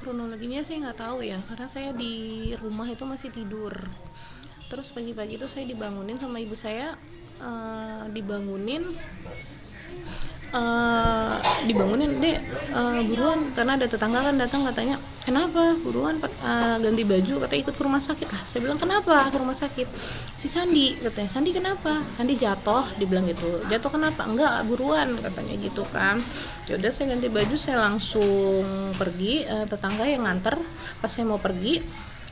kronologinya saya nggak tahu ya, karena saya di rumah itu masih tidur. Terus pagi-pagi itu saya dibangunin sama ibu saya, dibangunin, dibangunin deh, buruan, karena ada tetangga kan datang, katanya kenapa buruan ganti baju, katanya ikut ke rumah sakit lah. Saya bilang kenapa ke rumah sakit? Si Sandi, katanya. Sandi kenapa? Sandi jatuh, dibilang gitu. Jatuh kenapa? Enggak, buruan, katanya gitu kan. Ya udah, saya ganti baju, saya langsung pergi. Tetangga yang nganter, pas saya mau pergi,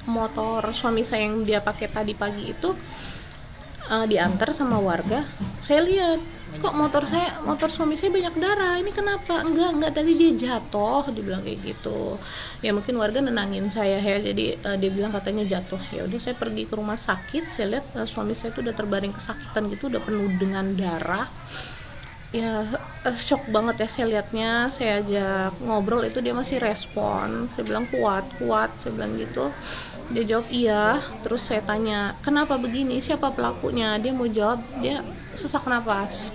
motor suami saya yang dia pakai tadi pagi itu diantar sama warga. Saya lihat, kok motor suami saya banyak darah, ini kenapa? Enggak, tadi dia jatuh, dibilang kayak gitu. Ya mungkin warga nenangin saya ya, jadi dia bilang katanya jatuh. Ya udah, saya pergi ke rumah sakit, saya lihat suami saya itu udah terbaring kesakitan gitu, udah penuh dengan darah. Ya shock banget ya saya lihatnya. Saya ajak ngobrol, itu dia masih respon. Saya bilang kuat, saya bilang gitu. Dia jawab iya. Terus saya tanya kenapa begini, siapa pelakunya. Dia mau jawab, dia sesak napas,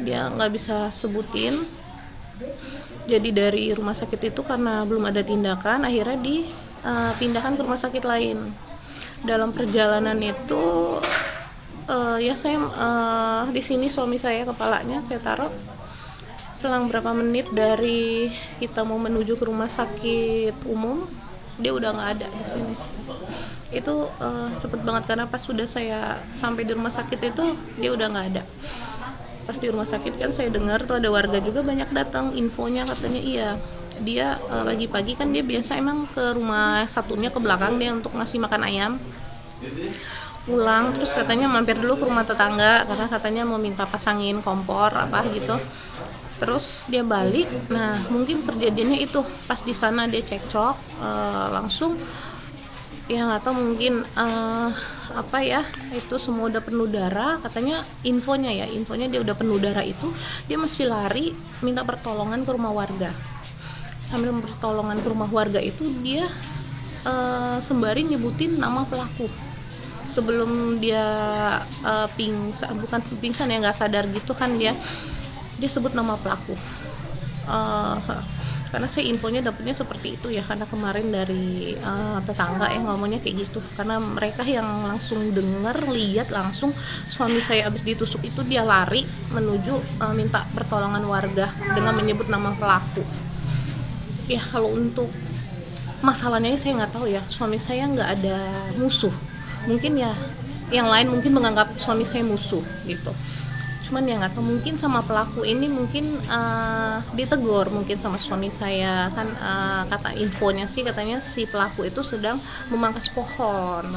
dia nggak bisa sebutin. Jadi dari rumah sakit itu karena belum ada tindakan, akhirnya dipindahkan ke rumah sakit lain. Dalam perjalanan itu ya saya di sini suami saya, kepalanya saya taruh. Selang berapa menit dari kita mau menuju ke rumah sakit umum, dia udah nggak ada di sini. Itu cepet banget, karena pas sudah saya sampai di rumah sakit itu dia udah nggak ada. Pas di rumah sakit kan saya dengar tuh ada warga juga banyak datang, infonya katanya iya, dia pagi-pagi kan dia biasa emang ke rumah satunya ke belakang dia untuk ngasih makan ayam, pulang terus katanya mampir dulu ke rumah tetangga karena katanya mau minta pasangin kompor apa gitu. Terus dia balik. Nah mungkin kejadiannya itu pas di sana dia cekcok, langsung ya nggak tahu, mungkin apa ya, itu semua udah penuh darah katanya. Infonya dia udah penuh darah, itu dia mesti lari minta pertolongan ke rumah warga. Sambil pertolongan ke rumah warga itu dia sembari nyebutin nama pelaku. Sebelum dia pingsan ya, nggak sadar gitu kan, dia sebut nama pelaku. Karena saya infonya dapetnya seperti itu ya, karena kemarin dari tetangga yang ngomongnya kayak gitu. Karena mereka yang langsung dengar, lihat langsung suami saya abis ditusuk itu dia lari menuju minta pertolongan warga dengan menyebut nama pelaku. Ya kalau untuk masalahnya saya nggak tahu ya, suami saya nggak ada musuh. Mungkin ya yang lain mungkin menganggap suami saya musuh gitu. Cuman ya nggak tahu, mungkin sama pelaku ini mungkin ditegur mungkin sama suami saya kan. Kata infonya sih katanya si pelaku itu sedang memangkas pohon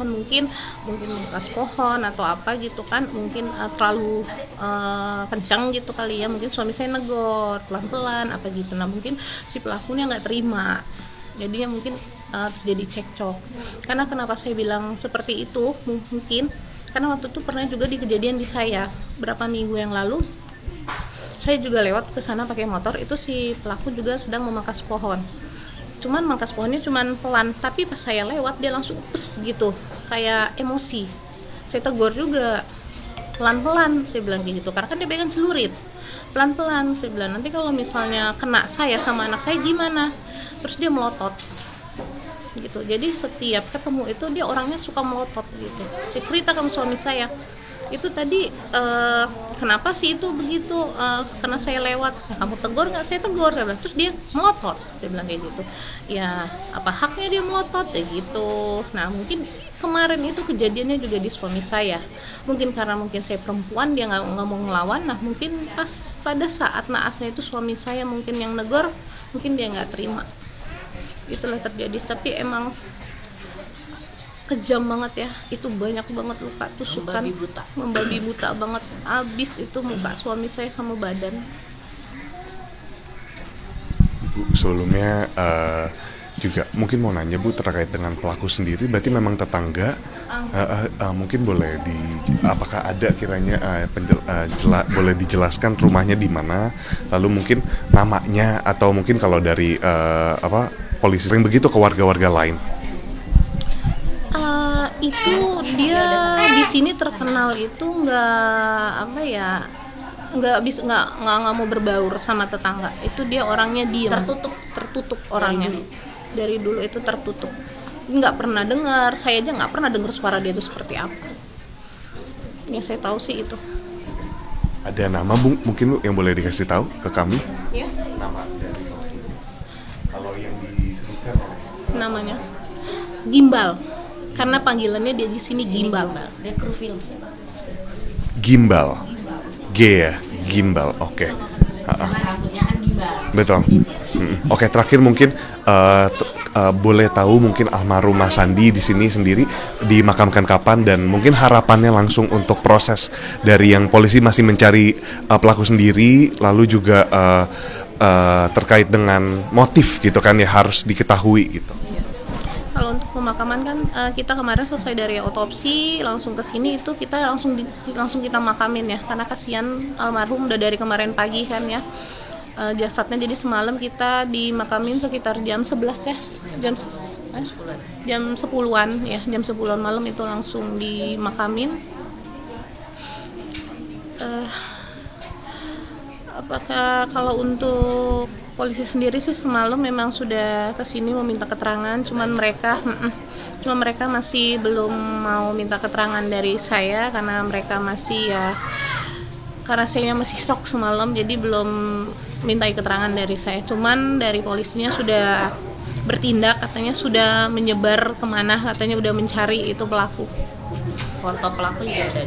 mungkin memangkas pohon atau apa gitu kan, mungkin terlalu kencang gitu kali ya. Mungkin suami saya negor pelan-pelan apa gitu. Nah mungkin si pelakunya nggak terima, jadinya mungkin terjadi cekcok. Karena kenapa saya bilang seperti itu, mungkin karena waktu itu pernah juga di kejadian di saya berapa minggu yang lalu. Saya juga lewat ke sana pakai motor, itu si pelaku juga sedang memangkas pohon. Cuman mangkas pohonnya cuman pelan, tapi pas saya lewat dia langsung pes gitu, kayak emosi. Saya tegur juga, pelan-pelan saya bilang gitu, karena kan dia pegang celurit. Pelan-pelan saya bilang, nanti kalau misalnya kena saya sama anak saya gimana? Terus dia melotot gitu. Jadi setiap ketemu itu dia orangnya suka melotot gitu. Saya cerita ke suami saya, itu tadi kenapa sih itu begitu, karena saya lewat, kamu tegur nggak? Saya tegur, saya bilang. Terus dia melotot, saya bilang kayak gitu. Ya apa haknya dia melotot kayak gitu. Nah mungkin kemarin itu kejadiannya juga di suami saya. Mungkin karena mungkin saya perempuan, dia nggak mau ngelawan. Nah mungkin pada saat naasnya itu suami saya mungkin yang negor, mungkin dia nggak terima. Itulah terjadi. Tapi emang kejam banget ya, itu banyak banget luka tusukan, membabi buta banget. Abis itu muka suami saya sama badan. Bu, sebelumnya juga mungkin mau nanya Bu terkait dengan pelaku sendiri, berarti memang tetangga. Mungkin boleh apakah ada kiranya boleh dijelaskan rumahnya di mana, lalu mungkin namanya, atau mungkin kalau dari polisi sering begitu ke warga-warga lain. Itu dia di sini terkenal itu nggak mau berbaur sama tetangga. Itu dia orangnya diam, tertutup orangnya. dari dulu itu tertutup, nggak pernah dengar, saya aja nggak pernah dengar suara dia itu seperti apa. Yang saya tahu sih itu. Ada nama Bung mungkin yang boleh dikasih tahu ke kami? Ya, Nama dari kalau yang disebutkan namanya Gimbal, karena panggilannya dia di sini Gimbal. Dia kru film. Gimbal. G ya, Gimbal. Oke. Karena rambutnya kan gimbal. Betul. Oke, terakhir mungkin boleh tahu mungkin almarhum Mas Sandi di sini sendiri dimakamkan kapan dan mungkin harapannya langsung untuk proses dari yang polisi masih mencari pelaku sendiri, lalu juga terkait dengan motif gitu kan ya harus diketahui gitu. Kalau untuk pemakaman kan kita kemarin selesai dari otopsi langsung ke sini itu kita langsung kita makamin ya, karena kasihan almarhum udah dari kemarin pagi kan ya. Jasadnya jadi semalam kita dimakamin sekitar jam 11 ya. Jam 10-an ya, jam 10-an malam itu langsung dimakamin. Apakah kalau untuk polisi sendiri sih semalam memang sudah kesini meminta keterangan, cuman mereka masih belum mau minta keterangan dari saya karena mereka masih karena saya masih shock semalam, jadi belum mintai keterangan dari saya. Cuman dari polisinya sudah bertindak, katanya sudah menyebar kemana, katanya udah mencari itu pelaku. Foto pelaku juga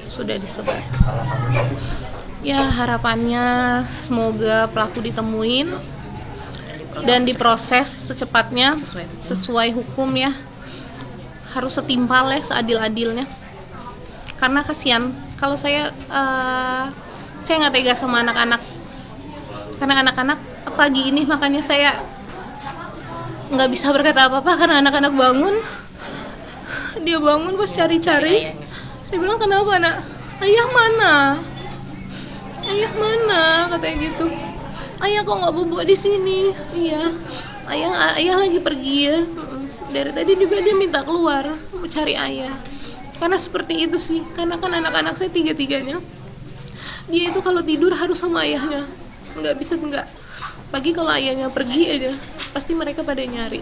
Sudah disebar. Ya harapannya semoga pelaku ditemuin dan diproses secepatnya sesuai hukum ya, harus setimpal ya, seadil-adilnya, karena kasihan. Kalau saya nggak tega sama anak-anak, karena anak-anak pagi ini makanya saya nggak bisa berkata apa-apa karena anak-anak bangun, dia bangun pas cari-cari. Saya bilang, kenapa nak? Ayah mana, katanya gitu. Ayah kok nggak bobo di sini? Iya, ayah lagi pergi ya. Dari tadi juga dia minta keluar mau cari ayah. Karena seperti itu sih, karena kan anak-anak saya tiga-tiganya, dia itu kalau tidur harus sama ayahnya, nggak bisa enggak. Pagi kalau ayahnya pergi aja, pasti mereka pada nyari.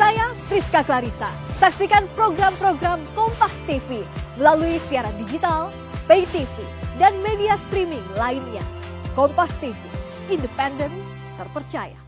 Saya Priska Clarissa. Saksikan program-program Kompas TV melalui siaran digital, pay TV, dan media streaming lainnya. Kompas TV, independen, terpercaya.